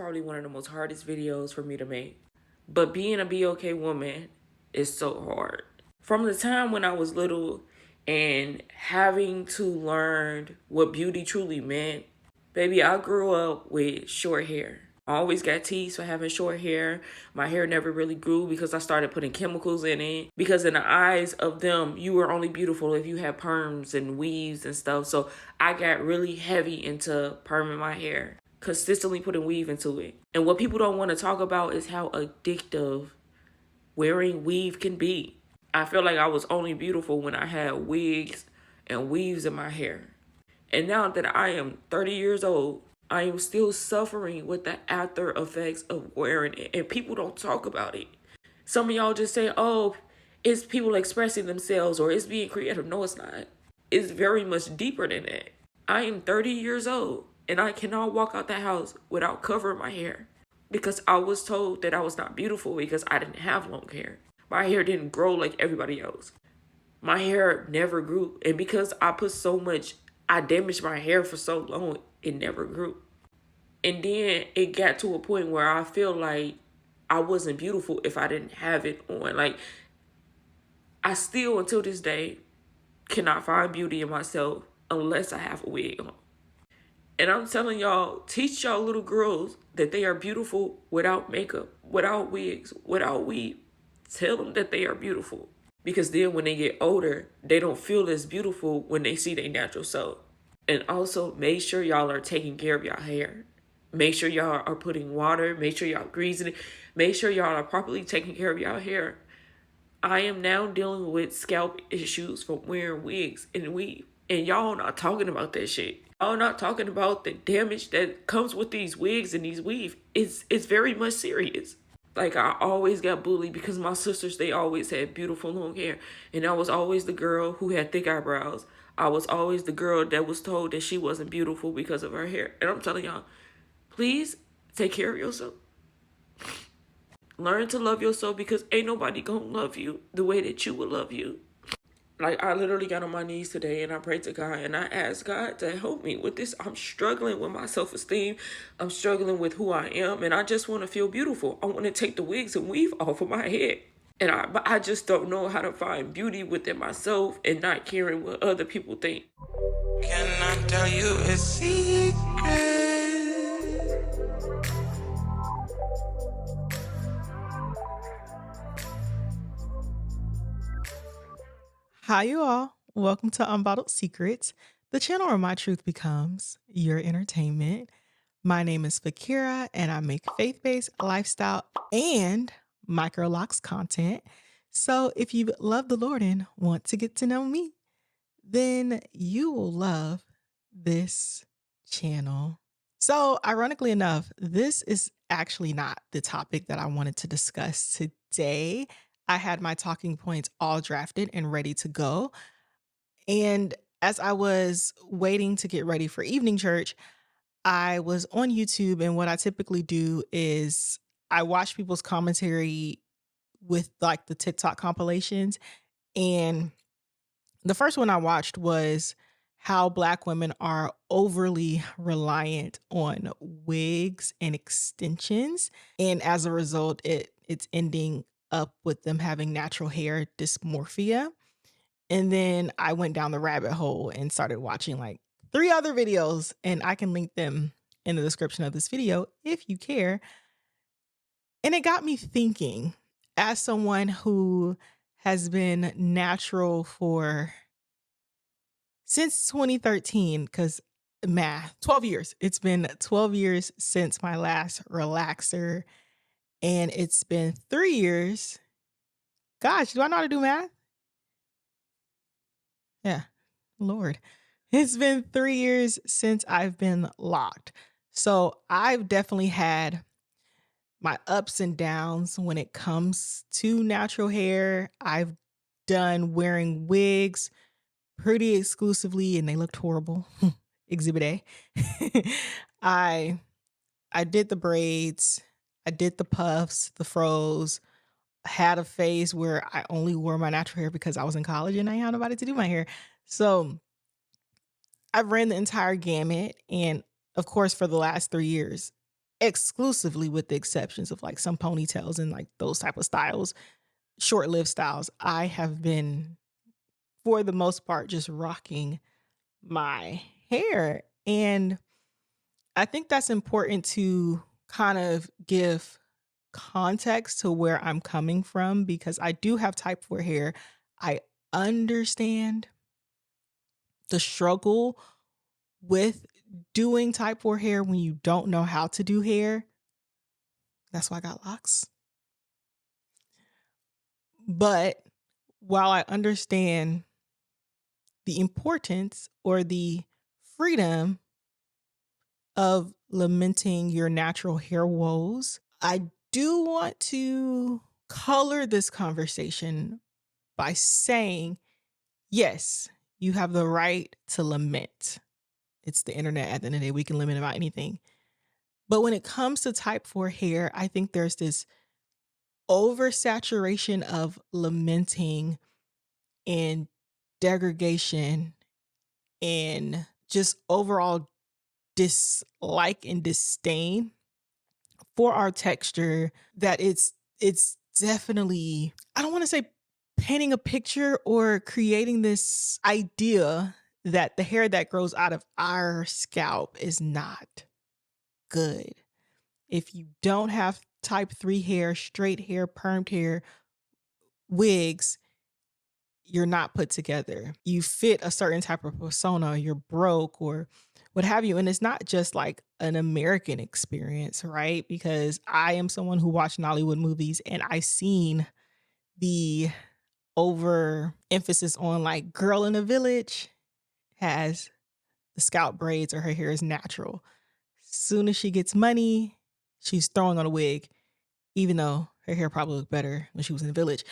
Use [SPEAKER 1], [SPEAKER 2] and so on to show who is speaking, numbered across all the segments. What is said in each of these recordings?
[SPEAKER 1] probably one of the most hardest videos for me to make. But being a BOK woman is so hard. From the time when I was little and having to learn what beauty truly meant, baby, I grew up with short hair. I always got teased for having short hair. My hair never really grew because I started putting chemicals in it. Because in the eyes of them, you were only beautiful if you had perms and weaves and stuff. So I got really heavy into perming my hair, consistently putting weave into it. And what people don't want to talk about is how addictive wearing weave can be. I feel like I was only beautiful when I had wigs and weaves in my hair. And now that I am 30 years old, I am still suffering with the after effects of wearing it. And people don't talk about it. Some of y'all just say, oh, it's people expressing themselves or it's being creative. No, it's not. It's very much deeper than that. I am 30 years old and I cannot walk out the house without covering my hair because I was told that I was not beautiful because I didn't have long hair. My hair didn't grow like everybody else. My hair never grew. And because I damaged my hair for so long, it never grew. And then it got to a point where I feel like I wasn't beautiful if I didn't have it on. Like, I still, until this day, cannot find beauty in myself unless I have a wig on. And I'm telling y'all, teach y'all little girls that they are beautiful without makeup, without wigs, without weave. Tell them that they are beautiful. Because then when they get older, they don't feel as beautiful when they see their natural self. And also, make sure y'all are taking care of y'all hair. Make sure y'all are putting water. Make sure y'all greasing it. Make sure y'all are properly taking care of y'all hair. I am now dealing with scalp issues from wearing wigs and weave. And y'all not talking about that shit. Y'all not talking about the damage that comes with these wigs and these weave. It's very much serious. Like, I always got bullied because my sisters, they always had beautiful long hair. And I was always the girl who had thick eyebrows. I was always the girl that was told that she wasn't beautiful because of her hair. And I'm telling y'all, please take care of yourself. Learn to love yourself because ain't nobody gonna love you the way that you would love you. Like, I literally got on my knees today and I prayed to God and I asked God to help me with this. I'm struggling with my self-esteem. I'm struggling with who I am and I just want to feel beautiful. I want to take the wigs and weave off of my head. But I just don't know how to find beauty within myself and not caring what other people think.
[SPEAKER 2] Can I tell you a secret?
[SPEAKER 3] Hi, you all. Welcome to Unbottled Secrets, the channel where my truth becomes your entertainment. My name is Fakira, and I make faith-based lifestyle and micro locks content. So if you love the Lord and want to get to know me, then you will love this channel. So ironically enough, this is actually not the topic that I wanted to discuss today. I had my talking points all drafted and ready to go. And as I was waiting to get ready for evening church, I was on YouTube. And what I typically do is I watch people's commentary with like the TikTok compilations. And the first one I watched was how Black women are overly reliant on wigs and extensions. And as a result, it's ending up with them having natural hair dysmorphia. And then I went down the rabbit hole and started watching like 3 other videos, and I can link them in the description of this video if you care. And it got me thinking, as someone who has been natural since 2013, because math, 12 years. It's been 12 years since my last relaxer, and it's been 3 years. Gosh, do I know how to do math? Yeah, Lord. It's been 3 years since I've been locked. So I've definitely had my ups and downs when it comes to natural hair. I've done wearing wigs pretty exclusively and they looked horrible. Exhibit A. I I did the braids, I did the puffs, the froze. Had a phase where I only wore my natural hair because I was in college and I had nobody to do my hair. So I've ran the entire gamut. And of course, for the last 3 years, exclusively with the exceptions of like some ponytails and like those type of styles, short-lived styles, I have been, for the most part, just rocking my hair. And I think that's important to kind of give context to where I'm coming from, because I do have type 4 hair. I understand the struggle with doing type 4 hair when you don't know how to do hair. That's why I got locks. But while I understand the importance or the freedom of lamenting your natural hair woes, I do want to color this conversation by saying, yes, you have the right to lament. It's the internet. At the end of the day, we can lament about anything. But when it comes to type 4 hair, I think there's this oversaturation of lamenting and degradation and just overall dislike and disdain for our texture that it's definitely, I don't want to say painting a picture or creating this idea that the hair that grows out of our scalp is not good. If you don't have type 3 hair, straight hair, permed hair, wigs, you're not put together. You fit a certain type of persona, you're broke or what have you. And it's not just like an American experience, right? Because I am someone who watched Nollywood movies and I seen the over emphasis on like girl in the village has the scalp braids or her hair is natural. Soon as she gets money, she's throwing on a wig, even though her hair probably looked better when she was in the village.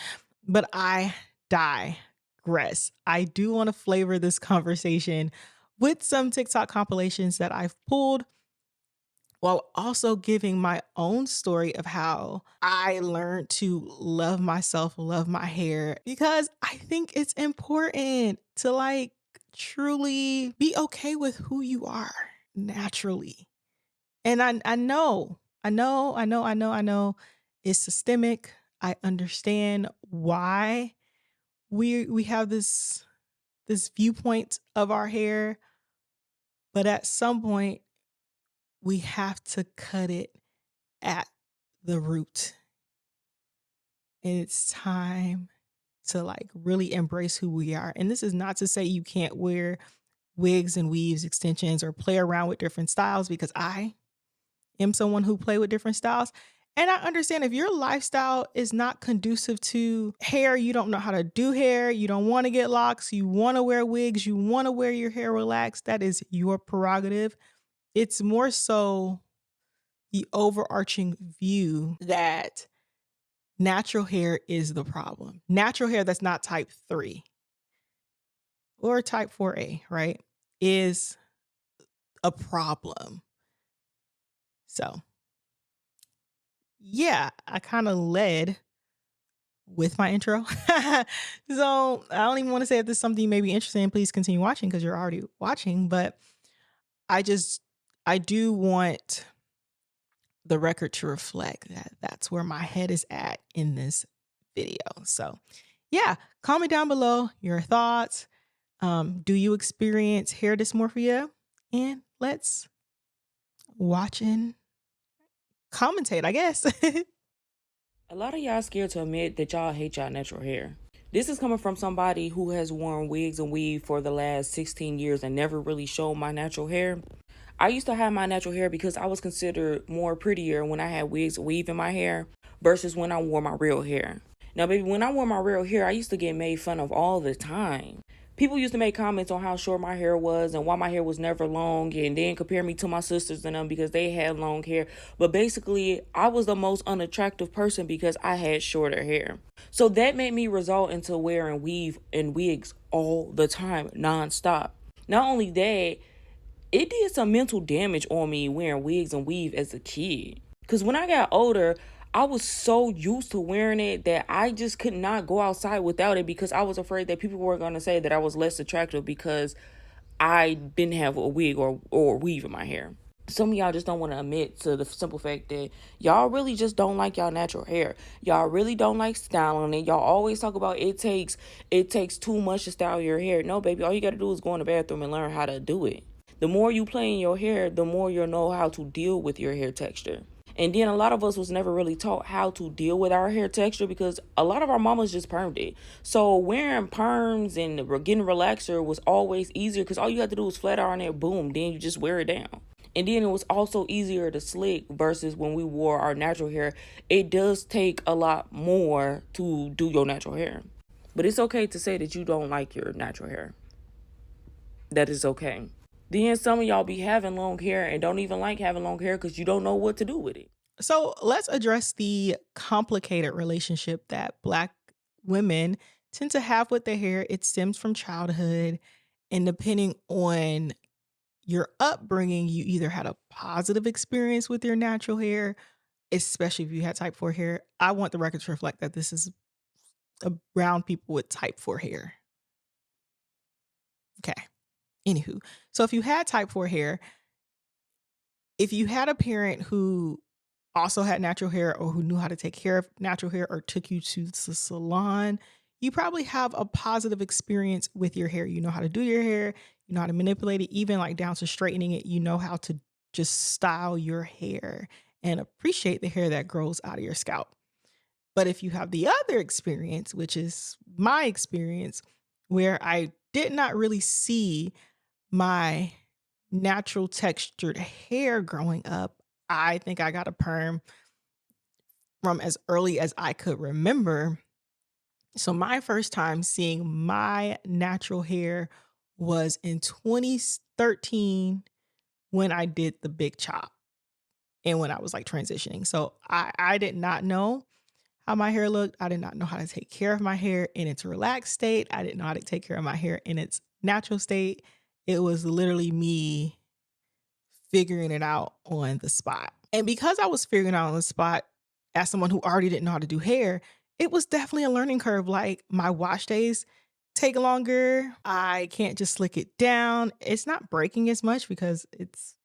[SPEAKER 3] But I digress. I do want to flavor this conversation with some TikTok compilations that I've pulled, while also giving my own story of how I learned to love myself, love my hair, because I think it's important to like truly be okay with who you are naturally. And I know it's systemic. I understand why we have this viewpoint of our hair, but at some point we have to cut it at the root. And it's time to like really embrace who we are. And this is not to say you can't wear wigs and weaves, extensions, or play around with different styles, because I am someone who play with different styles. And I understand if your lifestyle is not conducive to hair, you don't know how to do hair, you don't want to get locks, you want to wear wigs, you want to wear your hair relaxed, that is your prerogative. It's more so the overarching view that natural hair is the problem. Natural hair that's not type 3 or type 4A, right, is a problem. So, yeah, I kind of led with my intro. So I don't even want to say if this is something you may be interested in, please continue watching because you're already watching. But I do want the record to reflect that that's where my head is at in this video. So yeah, comment down below your thoughts. Do you experience hair dysmorphia? And let's watch and commentate, I guess.
[SPEAKER 1] A lot of y'all scared to admit that y'all hate y'all natural hair. This is coming from somebody who has worn wigs and weave for the last 16 years and never really showed my natural hair. I used to have my natural hair because I was considered more prettier when I had wigs and weave in my hair versus when I wore my real hair. Now, baby, when I wore my real hair, I used to get made fun of all the time. People used to make comments on how short my hair was and why my hair was never long, and then compare me to my sisters and them because they had long hair. But basically, I was the most unattractive person because I had shorter hair. So that made me result into wearing weave and wigs all the time, nonstop. Not only that, it did some mental damage on me wearing wigs and weave as a kid. Because when I got older, I was so used to wearing it that I just could not go outside without it because I was afraid that people were going to say that I was less attractive because I didn't have a wig or weave in my hair. Some of y'all just don't want to admit to the simple fact that y'all really just don't like y'all natural hair. Y'all really don't like styling it. Y'all always talk about it takes too much to style your hair. No, baby, all you got to do is go in the bathroom and learn how to do it. The more you play in your hair, the more you'll know how to deal with your hair texture. And then a lot of us was never really taught how to deal with our hair texture because a lot of our mamas just permed it. So wearing perms and getting relaxer was always easier because all you had to do was flat iron it, boom, then you just wear it down. And then it was also easier to slick versus when we wore our natural hair. It does take a lot more to do your natural hair. But it's okay to say that you don't like your natural hair. That is okay. Then some of y'all be having long hair and don't even like having long hair because you don't know what to do with it.
[SPEAKER 3] So let's address the complicated relationship that Black women tend to have with their hair. It stems from childhood, and depending on your upbringing, you either had a positive experience with your natural hair, especially if you had type 4 hair. I want the record to reflect that this is around people with type 4 hair. Okay. Anywho, so if you had type 4 hair, if you had a parent who also had natural hair or who knew how to take care of natural hair or took you to the salon, you probably have a positive experience with your hair. You know how to do your hair, you know how to manipulate it, even like down to straightening it. You know how to just style your hair and appreciate the hair that grows out of your scalp. But if you have the other experience, which is my experience, where I did not really see my natural textured hair growing up, I think I got a perm from as early as I could remember. So my first time seeing my natural hair was in 2013 when I did the big chop and when I was like transitioning. So I did not know how my hair looked. I did not know how to take care of my hair in its relaxed state. I didn't know how to take care of my hair in its natural state. It was literally me figuring it out on the spot. And because I was figuring it out on the spot as someone who already didn't know how to do hair, it was definitely a learning curve. Like my wash days take longer. I can't just slick it down. It's not breaking as much because it's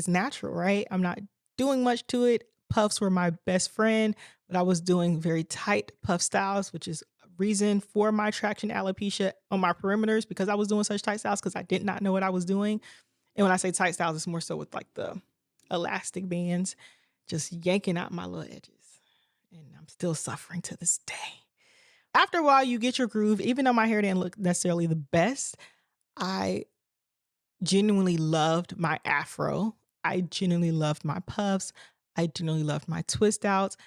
[SPEAKER 3] natural, right? I'm not doing much to it. Puffs were my best friend, but I was doing very tight puff styles, which is a reason for my traction alopecia on my perimeters because I was doing such tight styles because I did not know what I was doing. And when I say tight styles, it's more so with like the elastic bands, just yanking out my little edges. And I'm still suffering to this day. After a while, you get your groove. Even though my hair didn't look necessarily the best, I genuinely loved my afro. I genuinely loved my puffs. I genuinely loved my twist outs.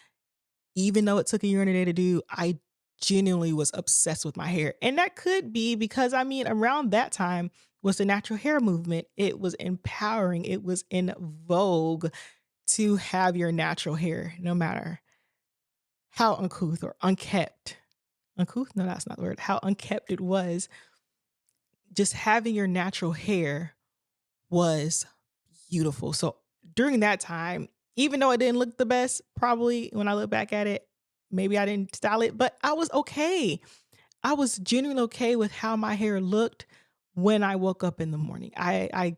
[SPEAKER 3] Even though it took a year and a day to do, I genuinely was obsessed with my hair. And that could be because, I mean, around that time was the natural hair movement. It was empowering. It was in vogue to have your natural hair, no matter how uncouth or unkept. Uncouth? No, that's not the word. How unkept it was. Just having your natural hair was beautiful. So during that time, even though it didn't look the best, probably when I look back at it, maybe I didn't style it, but I was okay. I was genuinely okay with how my hair looked when I woke up in the morning. I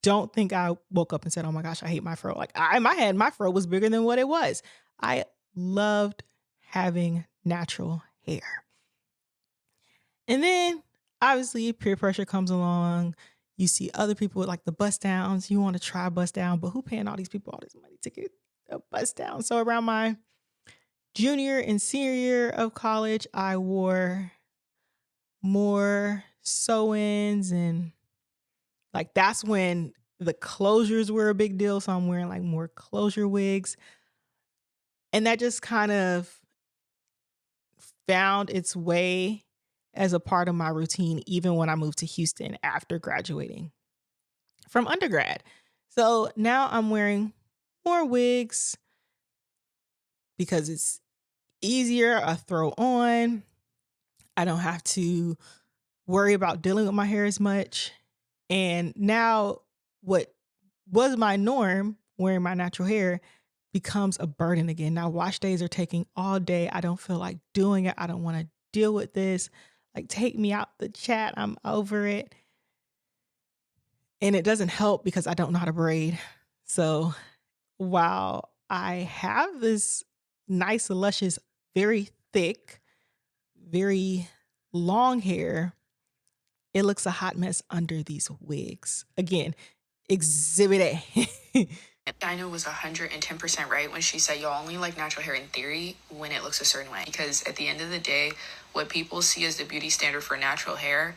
[SPEAKER 3] don't think I woke up and said, oh my gosh, I hate my fro. Like in my head, my fro was bigger than what it was. I loved having natural hair. And then obviously peer pressure comes along. You see other people with like the bust downs. You want to try bust down, but who paying all these people all this money to get a bust down? So around my junior and senior year of college, I wore more sew-ins, and like that's when the closures were a big deal. So I'm wearing like more closure wigs. And that just kind of found its way as a part of my routine, even when I moved to Houston after graduating from undergrad. So now I'm wearing more wigs because it's easier. I throw on. I don't have to worry about dealing with my hair as much. And now what was my norm, wearing my natural hair, becomes a burden again. Now wash days are taking all day. I don't feel like doing it. I don't want to deal with this. Like, take me out the chat. I'm over it. And it doesn't help because I don't know how to braid. So while I have this nice, luscious, very thick, very long hair, it looks a hot mess under these wigs. Again, exhibit A.
[SPEAKER 4] Dinah was 110% right when she said y'all only like natural hair in theory when it looks a certain way. Because at the end of the day, what people see as the beauty standard for natural hair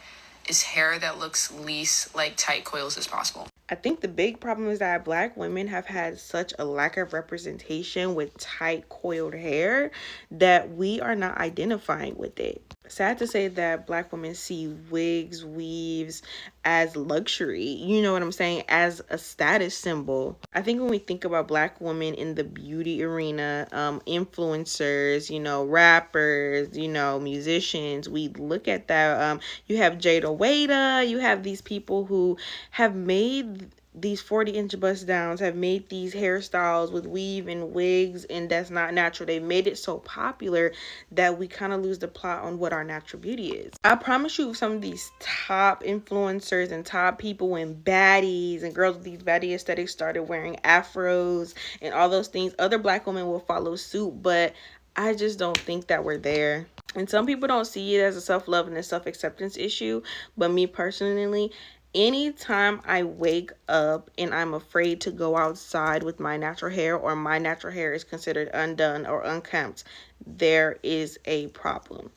[SPEAKER 4] is hair that looks least like tight coils as possible.
[SPEAKER 5] I think the big problem is that Black women have had such a lack of representation with tight coiled hair that we are not identifying with it. Sad to say that Black women see wigs, weaves as luxury, you know what I'm saying, as a status symbol. I think when we think about Black women in the beauty arena, influencers, rappers, musicians, we look at that. You have Jada Waiter, you have these people who have made these 40-inch bust downs, have made these hairstyles with weave and wigs, and that's not natural. They made it so popular that we kind of lose the plot on what our natural beauty is. I promise you, some of these top influencers and top people and baddies and girls with these baddie aesthetics started wearing afros and all those things, other Black women will follow suit, but I just don't think that we're there. And some people don't see it as a self-love and a self-acceptance issue, but me personally, anytime I wake up and I'm afraid to go outside with my natural hair, or my natural hair is considered undone or unkempt, there is a problem.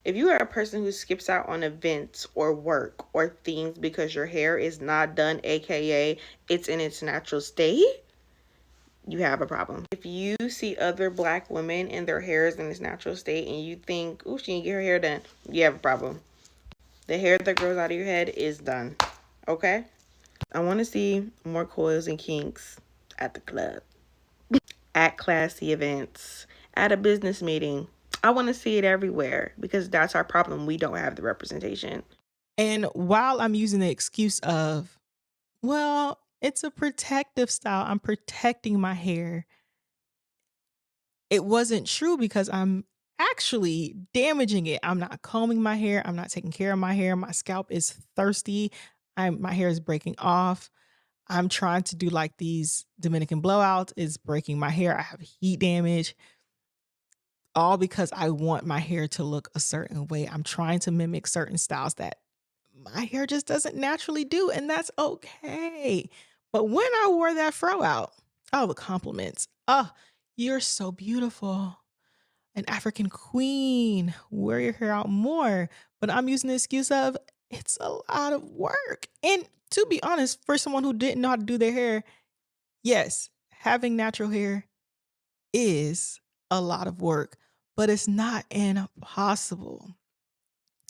[SPEAKER 5] If you are a person who skips out on events or work or things because your hair is not done, aka it's in its natural state, you have a problem. If you see other Black women and their hair is in its natural state and you think, oh, she didn't get her hair done, you have a problem. The hair that grows out of your head is done. Okay? I want to see more coils and kinks at the club, at classy events, at a business meeting. I want to see it everywhere because that's our problem. We don't have the representation.
[SPEAKER 3] And while I'm using the excuse of, well, it's a protective style, I'm protecting my hair, it wasn't true because I'm actually damaging it. I'm not combing my hair. I'm not taking care of my hair. My scalp is thirsty. My hair is breaking off. I'm trying to do like these Dominican blowouts. It's breaking my hair. I have heat damage. All because I want my hair to look a certain way. I'm trying to mimic certain styles that my hair just doesn't naturally do, and that's okay. But when I wore that fro out, oh, the compliments. Oh, you're so beautiful. An African queen. Wear your hair out more. But I'm using the excuse of it's a lot of work. And to be honest, for someone who didn't know how to do their hair, yes, having natural hair is a lot of work, but it's not impossible.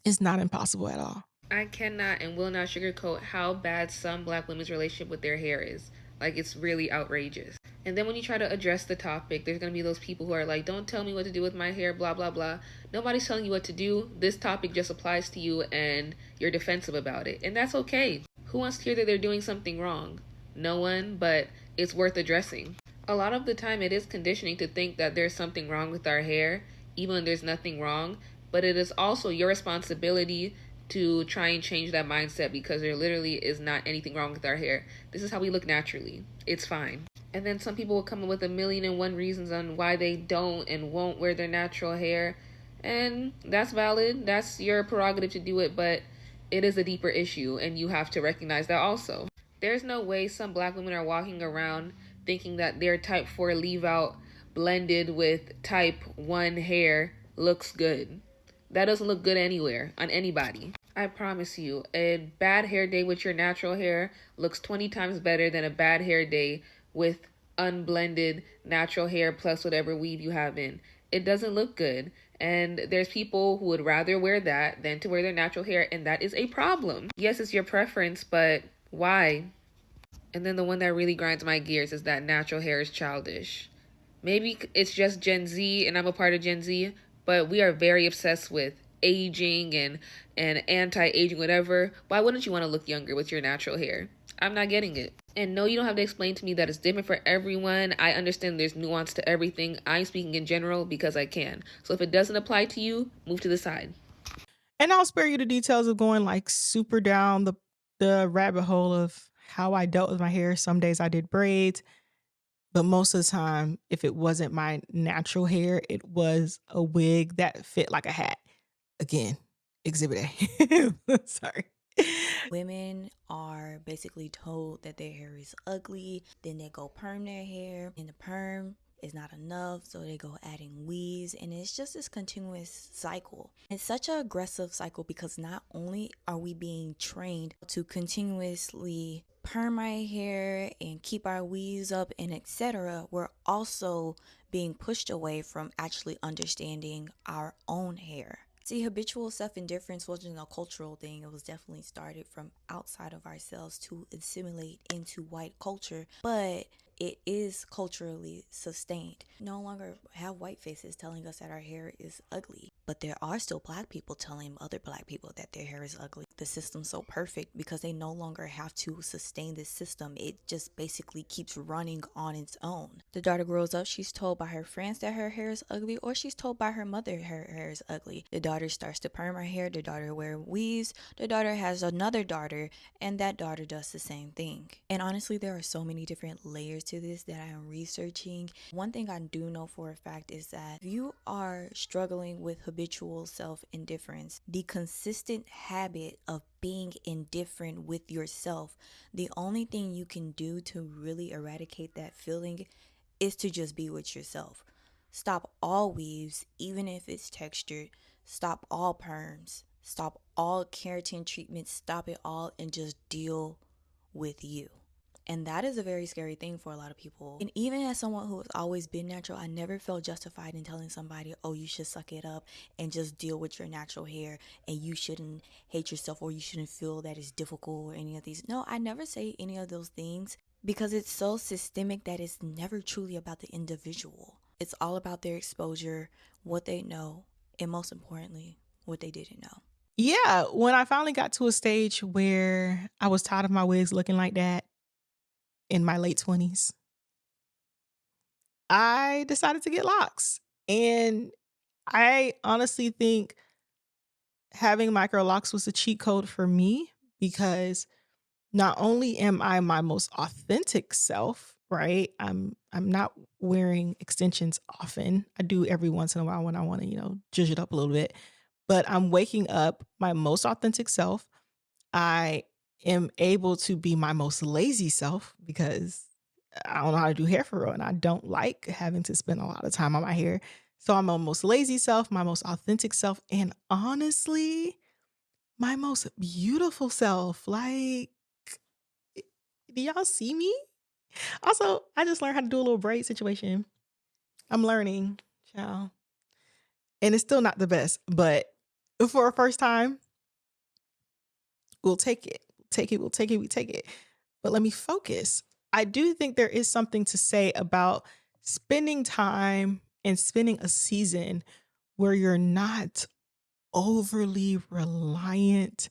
[SPEAKER 3] It's not impossible at all.
[SPEAKER 4] I cannot and will not sugarcoat how bad some Black women's relationship with their hair is. Like, it's really outrageous. And then when you try to address the topic, there's going to be those people who are like, don't tell me what to do with my hair, blah, blah, blah. Nobody's telling you what to do. This topic just applies to you and you're defensive about it. And that's okay. Who wants to hear that they're doing something wrong? No one, but it's worth addressing. A lot of the time it is conditioning to think that there's something wrong with our hair, even when there's nothing wrong. But it is also your responsibility to try and change that mindset, because there literally is not anything wrong with our hair. This is how we look naturally. It's fine. And then some people will come up with 1,000,001 reasons on why they don't and won't wear their natural hair. And that's valid. That's your prerogative to do it, but it is a deeper issue and you have to recognize that also. There's no way some Black women are walking around thinking that their type 4 leave out blended with type 1 hair looks good. That doesn't look good anywhere on anybody. I promise you, a bad hair day with your natural hair looks 20 times better than a bad hair day with unblended natural hair plus whatever weave you have in. It doesn't look good. And there's people who would rather wear that than to wear their natural hair, and that is a problem. Yes, it's your preference, but why? And then the one that really grinds my gears is that natural hair is childish. Maybe it's just Gen Z and I'm a part of Gen Z, but we are very obsessed with aging and anti-aging, whatever. Why wouldn't you want to look younger with your natural hair? I'm not getting it. And no, you don't have to explain to me that it's different for everyone. I understand there's nuance to everything. I'm speaking in general because I can. So if it doesn't apply to you, move to the side.
[SPEAKER 3] And I'll spare you the details of going like super down the rabbit hole of how I dealt with my hair. Some days I did braids, but most of the time, if it wasn't my natural hair, it was a wig that fit like a hat. Again, exhibit A. Sorry.
[SPEAKER 6] Women are basically told that their hair is ugly, then they go perm their hair, and the perm is not enough, so they go adding weaves, and it's just this continuous cycle. It's such an aggressive cycle because not only are we being trained to continuously perm our hair and keep our weaves up and etc., we're also being pushed away from actually understanding our own hair. See, habitual self-indifference wasn't a cultural thing. It was definitely started from outside of ourselves to assimilate into white culture, but it is culturally sustained. No longer have white faces telling us that our hair is ugly, but there are still black people telling other black people that their hair is ugly. The system's so perfect because they no longer have to sustain this system. It just basically keeps running on its own. The daughter grows up, she's told by her friends that her hair is ugly, or she's told by her mother her hair is ugly. The daughter starts to perm her hair, the daughter wears weaves, the daughter has another daughter, and that daughter does the same thing. And honestly, there are so many different layers to this that I am researching. One thing I do know for a fact is that if you are struggling with habitual self-indifference, the consistent habit of being indifferent with yourself, the only thing you can do to really eradicate that feeling is to just be with yourself. Stop all weaves, even if it's textured. Stop all perms. Stop all keratin treatments. Stop it all and just deal with you. And that is a very scary thing for a lot of people. And even as someone who has always been natural, I never felt justified in telling somebody, oh, you should suck it up and just deal with your natural hair, and you shouldn't hate yourself, or you shouldn't feel that it's difficult, or any of these. No, I never say any of those things because it's so systemic that it's never truly about the individual. It's all about their exposure, what they know, and most importantly, what they didn't know.
[SPEAKER 3] Yeah, when I finally got to a stage where I was tired of my wigs looking like that in my late 20s, I decided to get locks. And I honestly think having micro locks was a cheat code for me because not only am I my most authentic self, right? I'm not wearing extensions often. I do every once in a while when I want to, zhuzh it up a little bit. But I'm waking up my most authentic self. I am able to be my most lazy self because I don't know how to do hair for real, and I don't like having to spend a lot of time on my hair. So I'm my most lazy self, my most authentic self, and honestly, my most beautiful self. Like, do y'all see me? Also, I just learned how to do a little braid situation. I'm learning, child. And it's still not the best, but for a first time, we'll take it. We'll take it. But let me focus. I do think there is something to say about spending time and spending a season where you're not overly reliant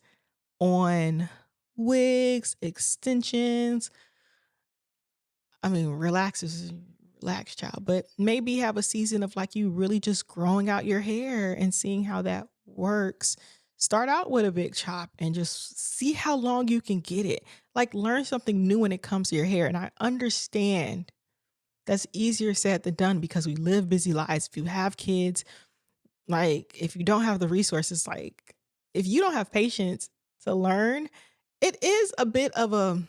[SPEAKER 3] on wigs, extensions. I mean, relax, child, but maybe have a season of like you really just growing out your hair and seeing how that works. Start out with a big chop and just see how long you can get it. Like, learn something new when it comes to your hair. And I understand that's easier said than done because we live busy lives. If you have kids, like, if you don't have the resources, like, if you don't have patience to learn, it is a bit of an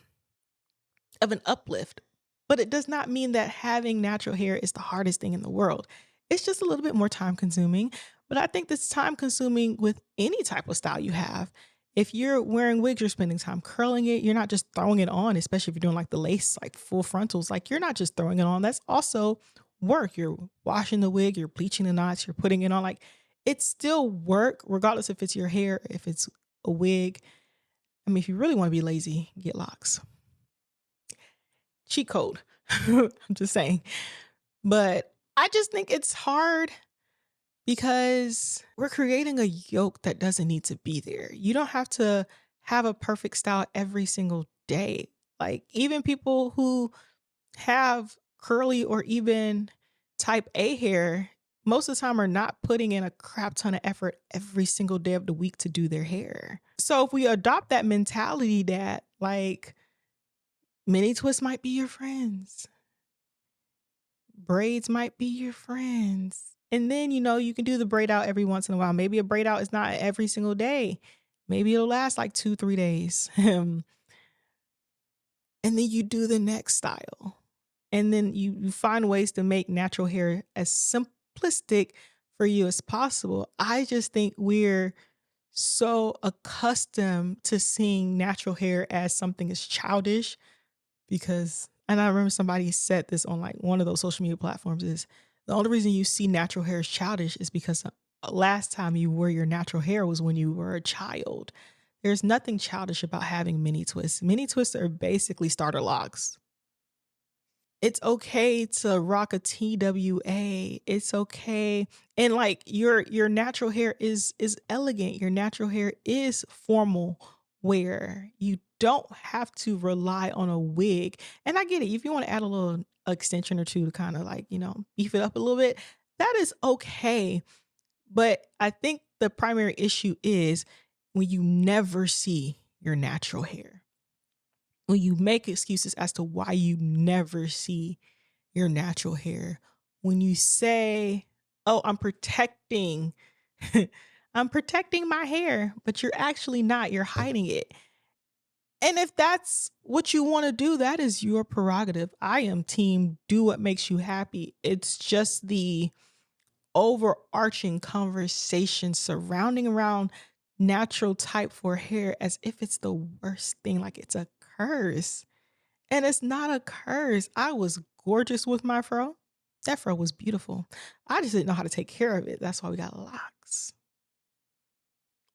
[SPEAKER 3] uplift. But it does not mean that having natural hair is the hardest thing in the world. It's just a little bit more time consuming. But I think this time consuming with any type of style you have. If you're wearing wigs, you're spending time curling it. You're not just throwing it on, especially if you're doing like the lace, like full frontals. Like, you're not just throwing it on. That's also work. You're washing the wig, you're bleaching the knots, you're putting it on. Like, it's still work, regardless if it's your hair, if it's a wig. I mean, if you really want to be lazy, get locks. Cheat code. I'm just saying. But I just think it's hard because we're creating a yoke that doesn't need to be there. You don't have to have a perfect style every single day. Like, even people who have curly or even type A hair, most of the time are not putting in a crap ton of effort every single day of the week to do their hair. So if we adopt that mentality that, like, Mini twists might be your friends. Braids might be your friends. And then, you can do the braid out every once in a while. Maybe a braid out is not every single day. Maybe it'll last like 2-3 days. And then you do the next style. And then you find ways to make natural hair as simplistic for you as possible. I just think we're so accustomed to seeing natural hair as something as childish and I remember somebody said this on like one of those social media platforms, is the only reason you see natural hair as childish is because last time you wore your natural hair was when you were a child. There's nothing childish about having mini twists. Mini twists are basically starter locks. It's okay to rock a TWA. It's okay. And like your natural hair is elegant. Your natural hair is formal wear. You don't have to rely on a wig. And I get it. If you want to add a little extension or two to kind of like, beef it up a little bit, that is okay. But I think the primary issue is when you never see your natural hair. When you make excuses as to why you never see your natural hair. When you say, oh, I'm protecting my hair, but you're actually not, you're hiding it. And if that's what you want to do, that is your prerogative. I am team do what makes you happy. It's just the overarching conversation surrounding around natural type for hair as if it's the worst thing, like it's a curse. And it's not a curse. I was gorgeous with my fro. That fro was beautiful. I just didn't know how to take care of it. That's why we got locks.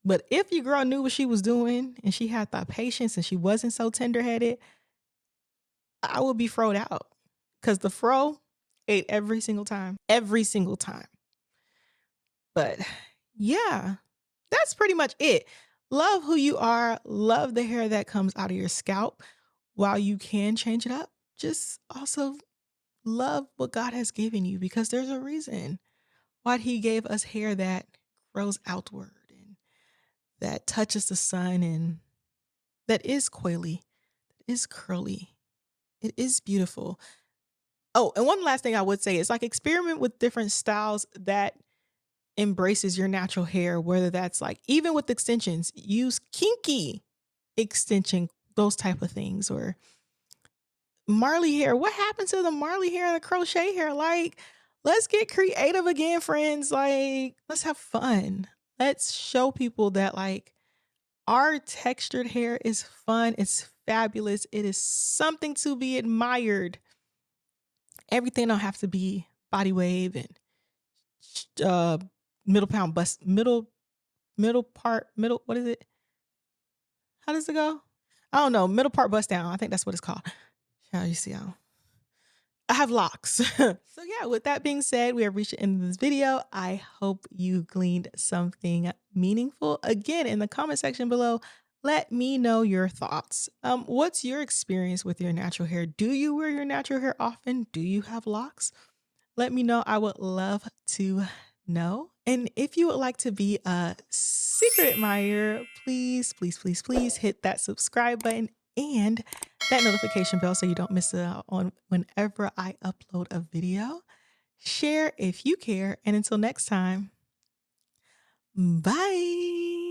[SPEAKER 3] But if your girl knew what she was doing and she had the patience and she wasn't so tender-headed, I would be froed out. Because the fro ate every single time. Every single time. But yeah, that's pretty much it. Love who you are. Love the hair that comes out of your scalp. While you can change it up, just also love what God has given you, because there's a reason why he gave us hair that grows outward and that touches the sun and that is coily, that is curly. It is beautiful. Oh, and one last thing I would say is like experiment with different styles that embraces your natural hair, whether that's like even with extensions, use kinky extension, those type of things, or Marley hair. What happened to the Marley hair and the crochet hair? Like, let's get creative again, friends. Like, let's have fun. Let's show people that like our textured hair is fun. It's fabulous. It is something to be admired. Everything don't have to be body wave and middle part, what is it? How does it go? I don't know. Middle part bust down. I think that's what it's called. How you see how I have locks. So yeah, with that being said, we have reached the end of this video. I hope you gleaned something meaningful. Again, in the comment section below, let me know your thoughts. What's your experience with your natural hair? Do you wear your natural hair often? Do you have locks? Let me know. I would love to know. And if you would like to be a secret admirer, please hit that subscribe button and that notification bell so you don't miss out on whenever I upload a video. Share if you care. And until next time, bye.